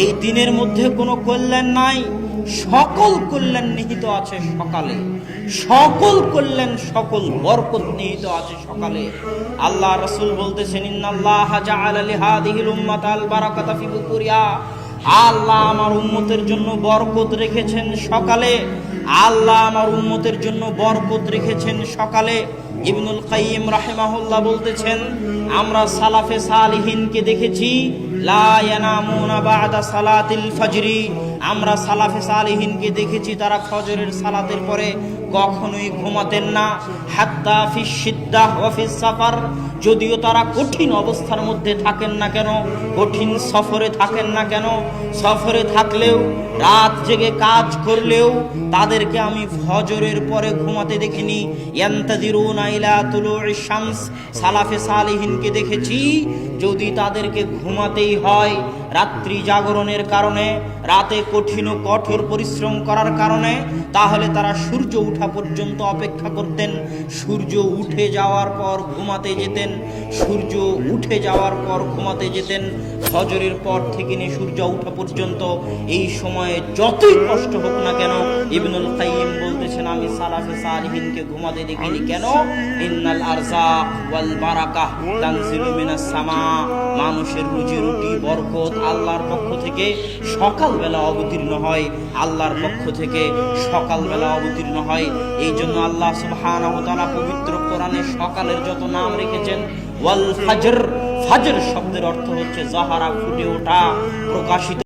এই দিনের মধ্যে কোনো কল্যাণ নাই, সকল কল্যাণ নিহিত আছে সকালে, সকল কল্যাণ সকল বরকত নিহিত আছে সকালে। আল্লাহ রাসূল বলতেছেন, ইন্নাল্লাহা জাআলা লিহাদিহিল উম্মাতাল বারাকাতা ফি বুকুরিহা, আল্লাহ আমার উম্মতের জন্য বরকত রেখেছেন সকালে, আল্লাহ আমার উম্মতের জন্য বরকত রেখেছেন সকালে। ইবনুল কাইয়িম রাহিমাহুল্লাহ বলতেছেন, আমরা সালাফে সালিহিনকে দেখেছি লা ইয়ানামুনা বা'দা সালাতিল ফজরি, আমরা সালাফে সালিহিনকে দেখেছি তারা ফজরের সালাতের পরে কখনোই ঘুমাতেন না। হাত্তা ফিশ শিদ্দাহ ওয়া ফিস সাফার, যদিও তারা কঠিন অবস্থার মধ্যে থাকেন না কেন, কঠিন সফরে থাকেন না কেন, সফরে থাকলেও রাত জেগে কাজ করলেও তাদেরকে আমি ফজরের পরে ঘুমাতে দেখিনি। ইয়ান্তাযিরুনা ইলা তুলুইশ শামস, সালাফে সালিহিনকে দেখেছি যদি তাদেরকে ঘুমাতেই হয় রাত্রি জাগরণের কারণে, রাতে কঠিন ও কঠোর পরিশ্রম করার কারণে, তাহলে তারা সূর্য ওঠা পর্যন্ত অপেক্ষা করতেন। সূর্য উঠে যাওয়ার পর ঘুমাতে যেতেন, সূর্য উঠে যাওয়ার পর ঘুমাতে যেতেন। ফজরের পর থেকে নিয়ে সূর্য ওঠা পর্যন্ত এই সময়ে যতই কষ্ট হোক না কেন, ইবনুল কাইয়িম বলতেছেন আমি সালাফে সালিহিনকে ঘুমাতে দেখিনি। কেন? ইন্নাল আরযাক ওয়াল বারাকাহ তানজিলু মিনাস সামা, মানুষের রুজি রুটি বরকত আল্লাহর পক্ষ থেকে সকালবেলা অবতীর্ণ হয়, আল্লাহর পক্ষ থেকে সকালবেলা অবতীর্ণ হয়। এই জন্য আল্লাহ সুবহানাহু ওয়া তাআলা পবিত্র কোরআনে সকালের যত নাম রেখেছেন, ওয়াল ফাজর, ফাজর শব্দের অর্থ হচ্ছে যাহারা, ফুটে ওঠা, প্রকাশিত।